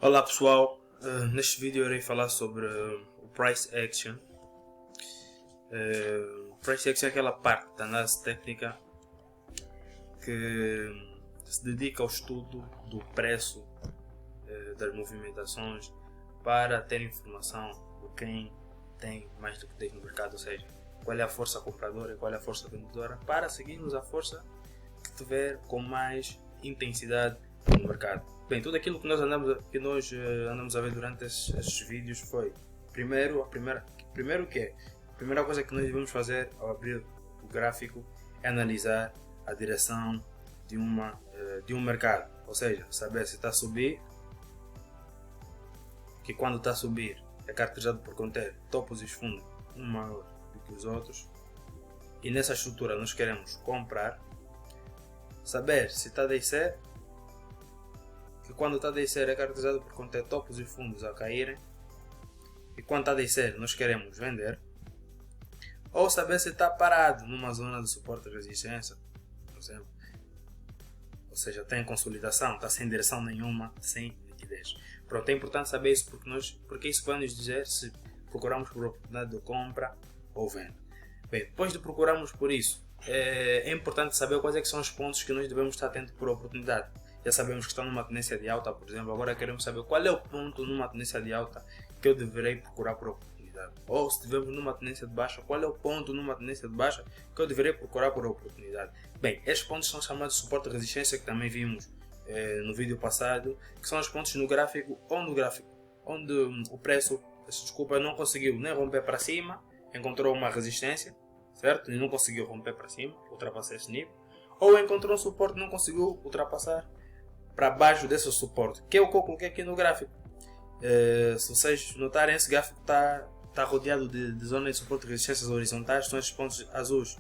Olá pessoal, neste vídeo irei falar sobre o Price Action. O Price Action é aquela parte da análise técnica que se dedica ao estudo do preço das movimentações para ter informação de quem tem mais liquidez no mercado, ou seja, qual é a força compradora e qual é a força vendedora, para seguirmos a força que tiver com mais intensidade no mercado. Bem, tudo aquilo que nós andamos a ver durante estes vídeos foi a primeira coisa que nós devemos fazer ao abrir o gráfico é analisar a direção de um mercado, ou seja, saber se está a subir, que quando está a subir é caracterizado por conter topos e fundos um maior do que os outros, e nessa estrutura nós queremos comprar. Saber se está a descer, que quando está a descer é caracterizado por conter topos e fundos a caírem, e quando está a descer nós queremos vender. Ou saber se está parado numa zona de suporte e resistência, por exemplo, ou seja, está em consolidação, está sem direção nenhuma, sem liquidez. Pronto, é importante saber isso porque isso vai nos dizer se procuramos por oportunidade de compra ou venda. Bem, depois de procurarmos por isso, é importante saber quais é que são os pontos que nós devemos estar atentos por oportunidade. Já sabemos que está numa tendência de alta, por exemplo, agora queremos saber qual é o ponto numa tendência de alta que eu deverei procurar por oportunidade. Ou se estivermos numa tendência de baixa, qual é o ponto numa tendência de baixa que eu deverei procurar por oportunidade. Bem, estes pontos são chamados de suporte e resistência, que também vimos no vídeo passado, que são os pontos no gráfico onde o preço, não conseguiu nem romper para cima, encontrou uma resistência, certo? E não conseguiu romper para cima, ultrapassar esse nível, ou encontrou um suporte e não conseguiu ultrapassar para baixo desse suporte, que é o que eu coloquei aqui no gráfico. Se vocês notarem, esse gráfico está rodeado de zonas de suporte e resistências horizontais, são esses pontos azuis.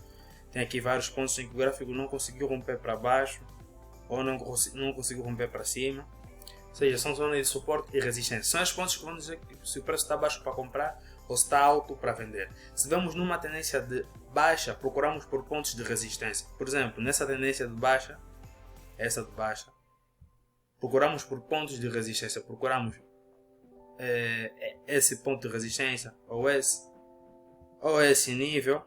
Tem aqui vários pontos em que o gráfico não conseguiu romper para baixo ou não conseguiu romper para cima, ou seja, são zonas de suporte e resistência. São os pontos que vão dizer se o preço está baixo para comprar ou se está alto para vender. Se vemos numa tendência de baixa, procuramos por pontos de resistência. Por exemplo, nessa tendência de baixa, procuramos por pontos de resistência, procuramos esse ponto de resistência, ou esse nível,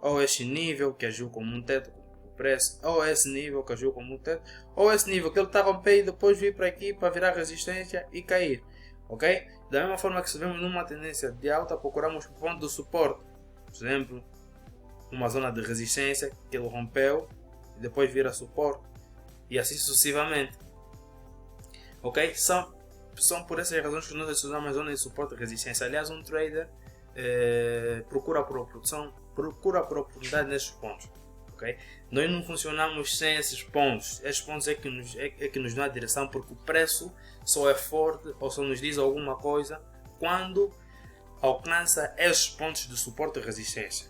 ou este nível que agiu como um teto o preço, ou esse nível que agiu como um teto, ou esse nível que ele está a romper e depois vir para aqui para virar resistência e cair, ok? Da mesma forma que se vemos numa tendência de alta, procuramos por ponto de suporte, por exemplo, uma zona de resistência que ele rompeu e depois vira suporte, e assim sucessivamente, ok? São por essas razões que nós utilizamos a zona de suporte e resistência. Aliás, um trader procura por oportunidade nesses pontos, ok? Nós não funcionamos sem esses pontos. Esses pontos é que nos dão a direção, porque o preço só é forte ou só nos diz alguma coisa quando alcança esses pontos de suporte e resistência.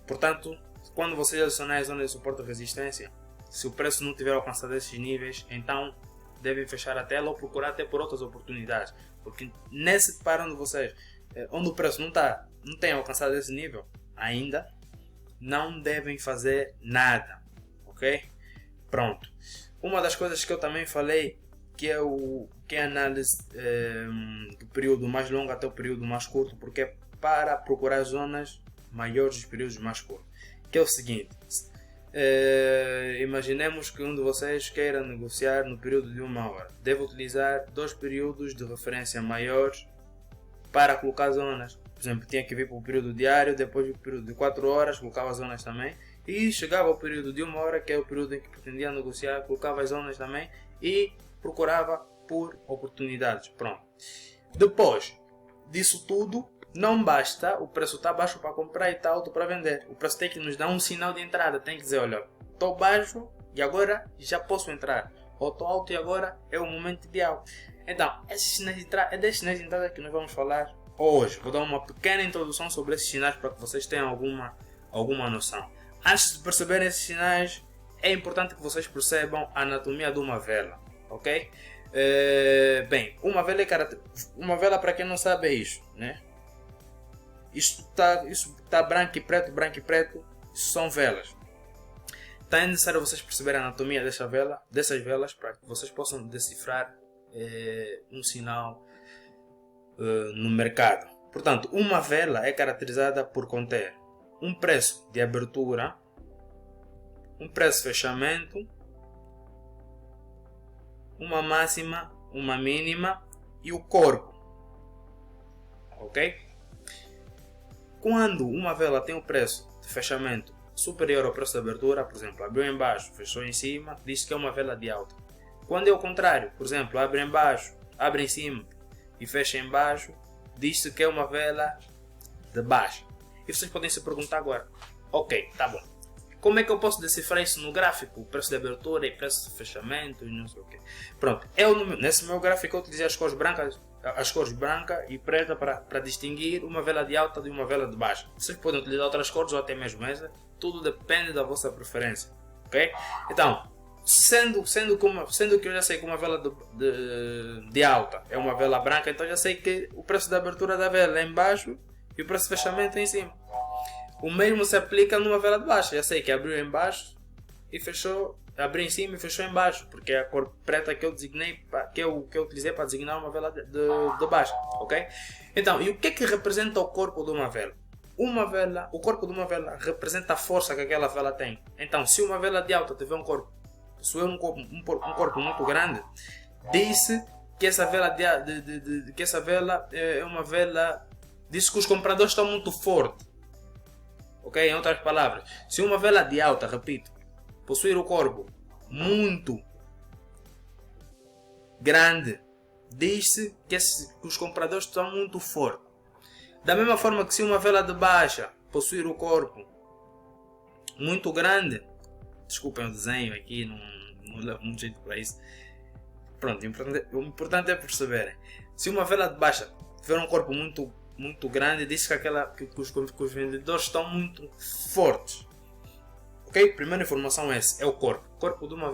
Portanto, quando vocês adicionarem a zona de suporte e resistência, se o preço não tiver alcançado esses níveis, então devem fechar a tela ou procurar até por outras oportunidades, porque nesse par onde o preço não tem alcançado esse nível ainda, não devem fazer nada, ok? Pronto. Uma das coisas que eu também falei, que é a análise do período mais longo até o período mais curto, porque é para procurar zonas maiores dos períodos mais curtos, que é o seguinte. Imaginemos que um de vocês queira negociar no período de 1 hora. Deve utilizar 2 períodos de referência maiores para colocar zonas. Por exemplo, tinha que vir para o período diário, depois do período de 4 horas, colocava as zonas também. E chegava ao período de 1 hora, que é o período em que pretendia negociar, colocava as zonas também e procurava por oportunidades. Pronto. Depois disso tudo, não basta o preço está baixo para comprar e está alto para vender. O preço tem que nos dar um sinal de entrada. Tem que dizer, olha, estou baixo e agora já posso entrar. Ou estou alto e agora é o momento ideal. Então, esses sinais de entrada, é desses sinais de entrada que nós vamos falar hoje. Vou dar uma pequena introdução sobre esses sinais para que vocês tenham alguma noção. Antes de perceberem esses sinais, é importante que vocês percebam a anatomia de uma vela. Ok? Bem, uma vela, para quem não sabe, é isso, né? Isso tá branco e preto, isso são velas. Então é necessário vocês perceberem a anatomia dessas velas para que vocês possam decifrar um sinal no mercado. Portanto, uma vela é caracterizada por conter um preço de abertura, um preço de fechamento, uma máxima, uma mínima e o corpo. Ok? Quando uma vela tem o preço de fechamento superior ao preço de abertura, por exemplo, abriu em baixo, fechou em cima, diz que é uma vela de alta. Quando é o contrário, por exemplo, abre em baixo, abre em cima e fecha em baixo, diz-se que é uma vela de baixa. E vocês podem se perguntar agora, ok, tá bom, como é que eu posso decifrar isso no gráfico? Preço de abertura e preço de fechamento e não sei o que. Pronto, nesse meu gráfico eu utilizei as cores branca e preta para distinguir uma vela de alta de uma vela de baixa. Vocês podem utilizar outras cores ou até mesmo essa, tudo depende da vossa preferência, ok? Então, sendo que eu já sei que uma vela de alta é uma vela branca, então já sei que o preço da abertura da vela é em baixo e o preço de fechamento é em cima. O mesmo se aplica numa vela de baixa, já sei que abriu em baixo e fechou, abriu em cima e fechou em baixo, porque é a cor preta que eu designei, que eu utilizei para designar uma vela de baixa, ok? Então, e o que é que representa o corpo de uma vela? O corpo de uma vela representa a força que aquela vela tem. Então, se uma vela de alta tiver um corpo, possuir um corpo muito grande, diz-se que essa vela é uma vela, diz que os compradores estão muito fortes. Ok? Em outras palavras, se uma vela de alta, repito, possuir o corpo muito grande, diz-se que os compradores estão muito fortes. Da mesma forma que se uma vela de baixa possuir o corpo muito grande, desculpem o desenho aqui, não levo muito jeito para isso. Pronto, o importante é perceberem. Se uma vela de baixa tiver um corpo muito grande, diz que os vendedores estão muito fortes. Ok? Primeira informação é essa, é o corpo. O corpo de uma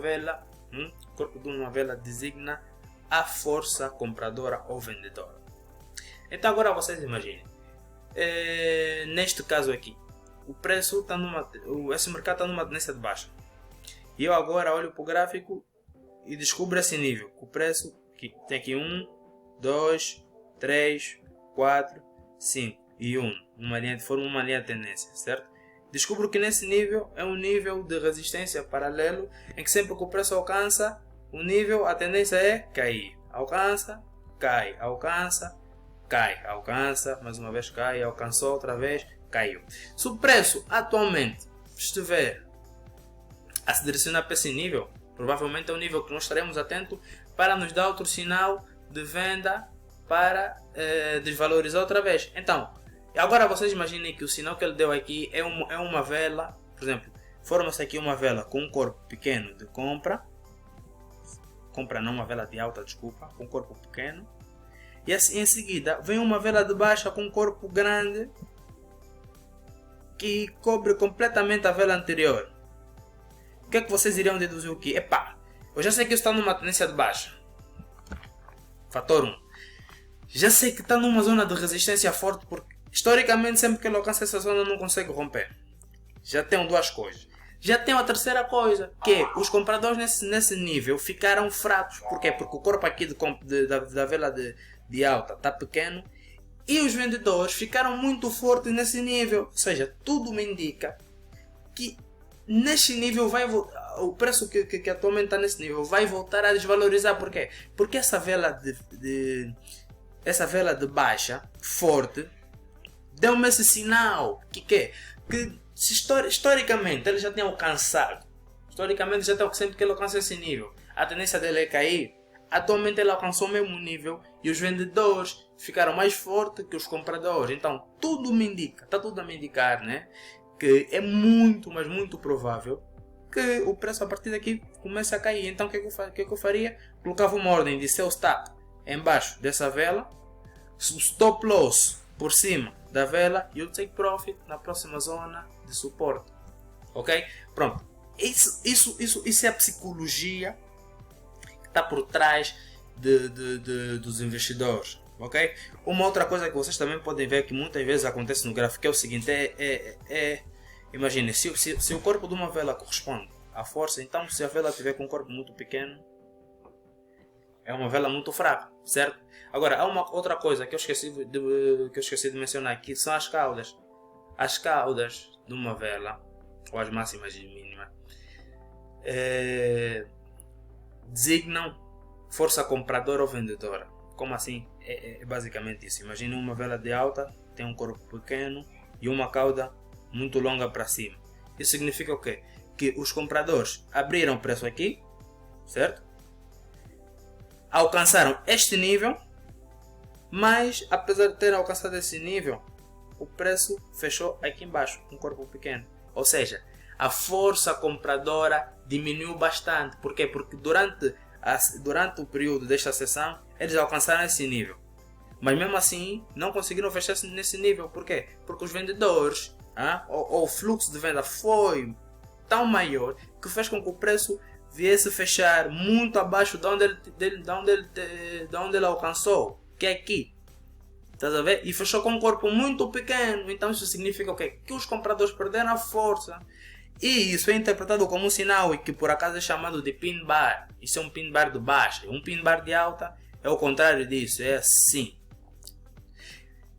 vela, designa a força compradora ou vendedora. Então agora vocês imaginem, neste caso aqui, o preço está esse mercado está numa tendência de baixa. E eu agora olho para o gráfico e descubro esse nível. O preço que tem aqui 1, 2, 3, 4, 5 e 1. Forma uma linha de tendência, certo? Descubro que nesse nível é um nível de resistência paralelo, em que sempre que o preço alcança o nível, a tendência é cair. Alcança, cai, alcança, cai, alcança, mais uma vez cai, alcançou outra vez, caiu. Se o preço atualmente estiver a se direcionar para esse nível, provavelmente é um nível que nós estaremos atentos para nos dar outro sinal de venda para desvalorizar outra vez. Então, agora vocês imaginem que o sinal que ele deu aqui é uma vela, por exemplo, forma-se aqui uma vela com um corpo pequeno de compra não uma vela de alta, desculpa, com um corpo pequeno, e assim em seguida vem uma vela de baixa com um corpo grande que cobre completamente a vela anterior. O que é que vocês iriam deduzir o que? Epá, eu já sei que isso está numa tendência de baixa. Fator 1. Já sei que está numa zona de resistência forte, porque historicamente sempre que ele alcança essa zona não consegue romper. Já tenho duas coisas. Já tenho a terceira coisa, que é, os compradores nesse nível ficaram fracos. Por quê? Porque o corpo aqui da vela de alta está pequeno e os vendedores ficaram muito fortes nesse nível. Ou seja, tudo me indica que neste nível o preço que atualmente está nesse nível vai voltar a desvalorizar. Por quê? Porque essa vela de baixa forte deu-me esse sinal que historicamente ele já tem alcançado. Historicamente já tem, sempre que ele alcança esse nível, a tendência dele é cair. Atualmente ele alcançou o mesmo nível e os vendedores ficaram mais fortes que os compradores. Então tudo me indica, está tudo a me indicar, né, que é muito, mas muito provável que o preço a partir daqui comece a cair. Então o que eu faria? Colocava uma ordem de sell stop embaixo dessa vela, stop loss por cima da vela e o take profit na próxima zona de suporte. Ok? Pronto. Isso é a psicologia que está por trás dos investidores. Ok? Uma outra coisa que vocês também podem ver que muitas vezes acontece no gráfico é o seguinte: imagine, se o corpo de uma vela corresponde à força, então se a vela tiver com um corpo muito pequeno, É uma vela muito fraca, certo? Agora, há uma outra coisa que eu esqueci de mencionar, que são as caudas. As caudas de uma vela, ou as máximas e mínimas, designam força compradora ou vendedora. Como assim? É basicamente isso. Imagine uma vela de alta, tem um corpo pequeno e uma cauda muito longa para cima. Isso significa o quê? Que os compradores abriram o preço aqui, certo? Alcançaram este nível, mas apesar de terem alcançado esse nível, o preço fechou aqui embaixo, com um corpo pequeno. Ou seja, a força compradora diminuiu bastante. Por quê? Porque durante o período desta sessão, eles alcançaram esse nível. Mas mesmo assim, não conseguiram fechar nesse nível. Por quê? Porque os vendedores, ou o fluxo de venda foi tão maior que fez com que o preço viesse fechar muito abaixo de onde ele alcançou, que é aqui. Estás a ver? E fechou com um corpo muito pequeno. Então isso significa o quê? Que os compradores perderam a força. E isso é interpretado como um sinal, e que por acaso é chamado de pin bar. Isso é um pin bar de baixa. Um pin bar de alta é o contrário disso, é assim.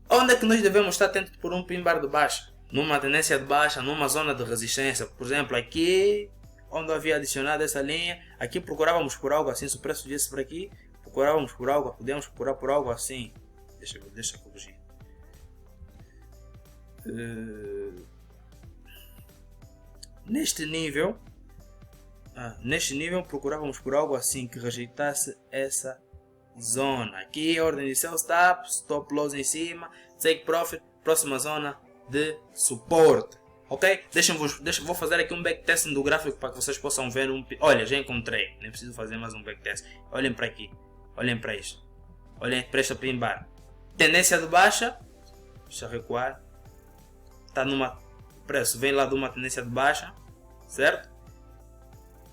Onde é que nós devemos estar atentos por um pin bar de baixa? Numa tendência de baixa, numa zona de resistência. Por exemplo, aqui, onde eu havia adicionado essa linha, aqui procurávamos por algo assim. Se o preço viesse por aqui, procurávamos por algo, podíamos procurar por algo assim. Deixa eu corrigir. Neste nível procurávamos por algo assim que rejeitasse essa zona. Aqui ordem de sell stop loss em cima, take profit, próxima zona de suporte. Ok? Vou fazer aqui um backtesting do gráfico para que vocês possam ver. Olha, já encontrei, nem preciso fazer mais um backtest. Olhem para aqui, olhem para isto, olhem para esta pin bar. Tendência de baixa, deixa eu recuar, está numa preço, vem lá de uma tendência de baixa, certo?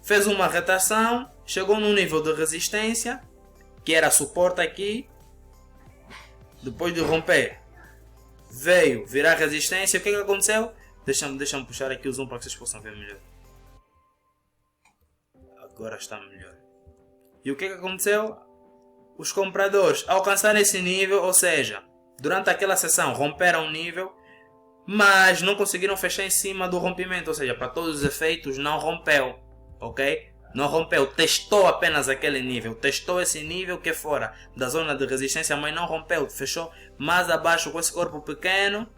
Fez uma retração, chegou num nível de resistência, que era suporte aqui, depois de romper, veio virar resistência. O que é que aconteceu? Deixa-me puxar aqui o zoom para que vocês possam ver melhor. Agora está melhor. E o que é que aconteceu? Os compradores alcançaram esse nível, ou seja, durante aquela sessão romperam o nível, mas não conseguiram fechar em cima do rompimento, ou seja, para todos os efeitos não rompeu, ok? Não rompeu, testou apenas aquele nível, testou esse nível que é fora da zona de resistência, mas não rompeu, fechou mais abaixo com esse corpo pequeno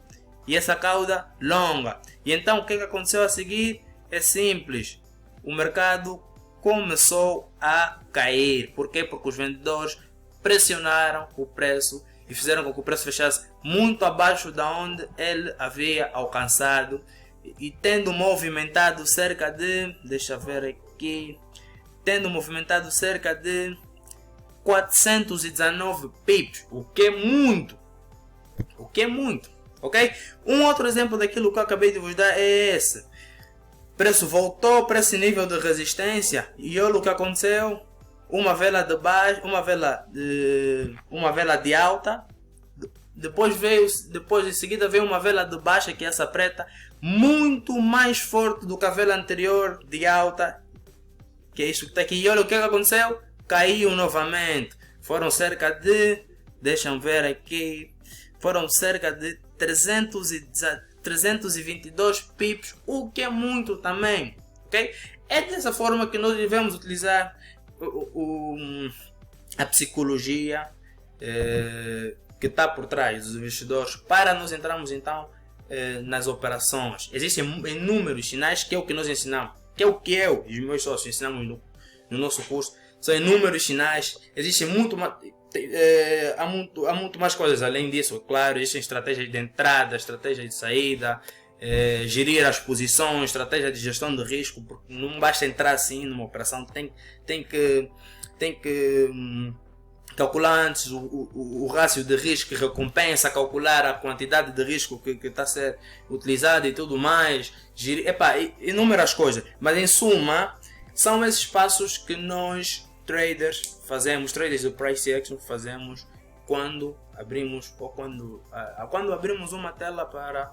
e essa cauda longa. E então o que aconteceu a seguir? É simples, o mercado começou a cair. Por quê? Porque os vendedores pressionaram o preço e fizeram com que o preço fechasse muito abaixo da onde ele havia alcançado, e tendo movimentado cerca de, deixa eu ver aqui, tendo movimentado cerca de 419 pips, o que é muito, ok? Um outro exemplo daquilo que eu acabei de vos dar é esse. O preço voltou para esse nível de resistência e olha o que aconteceu. Uma vela de baixa, uma vela de alta, depois em seguida veio uma vela de baixa, que é essa preta, muito mais forte do que a vela anterior de alta, que é isto que está aqui. E olha o que aconteceu, caiu novamente. Foram cerca de, deixa-me ver aqui, foram cerca de 322 pips, o que é muito também, ok? É dessa forma que nós devemos utilizar a psicologia que está por trás dos investidores para nós entrarmos então nas operações. Existem inúmeros sinais, que é o que nós ensinamos, que é o que eu e os meus sócios ensinamos no nosso curso. São inúmeros sinais, existem há muito mais coisas além disso, claro. Existem estratégias de entrada, estratégias de saída, gerir as posições, estratégia de gestão de risco, porque não basta entrar assim numa operação, tem que calcular antes o rácio de risco e recompensa, calcular a quantidade de risco que está a ser utilizada e tudo mais, gerir, inúmeras coisas. Mas em suma, são esses passos que nós traders do price action fazemos quando abrimos uma tela para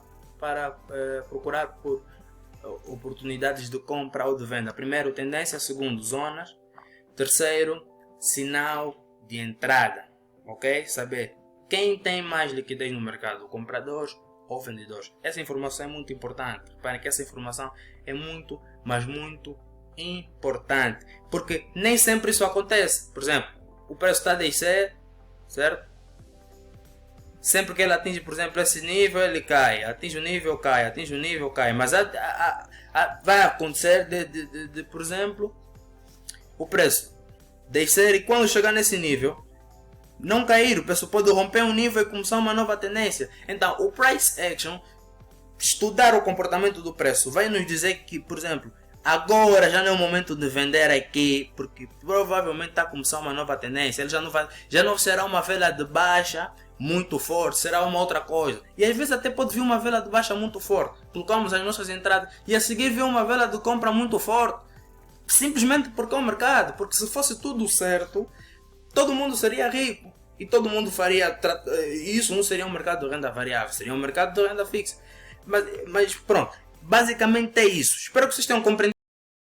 procurar por oportunidades de compra ou de venda. Primeiro, tendência. Segundo, zonas. Terceiro, sinal de entrada, ok? Saber quem tem mais liquidez no mercado, compradores ou vendedores. Essa informação é muito importante. Reparem que essa informação é muito, mas muito importante, porque nem sempre isso acontece. Por exemplo, o preço está a descer, certo? Sempre que ele atinge, por exemplo, esse nível, ele cai. Atinge o nível, cai. Atinge o nível, cai. Mas vai acontecer de, por exemplo, o preço descer e quando chegar nesse nível, não cair. O preço pode romper um nível e começar uma nova tendência. Então, o price action, estudar o comportamento do preço, vai nos dizer que, por exemplo, agora já não é o momento de vender aqui, porque provavelmente está a começar uma nova tendência. Ele já não será uma vela de baixa muito forte, será uma outra coisa. E às vezes até pode vir uma vela de baixa muito forte. Colocamos as nossas entradas e a seguir vir uma vela de compra muito forte. Simplesmente porque é o mercado. Porque se fosse tudo certo, todo mundo seria rico. E todo mundo faria... Isso não seria um mercado de renda variável, seria um mercado de renda fixa. Mas pronto, basicamente é isso. Espero que vocês tenham compreendido.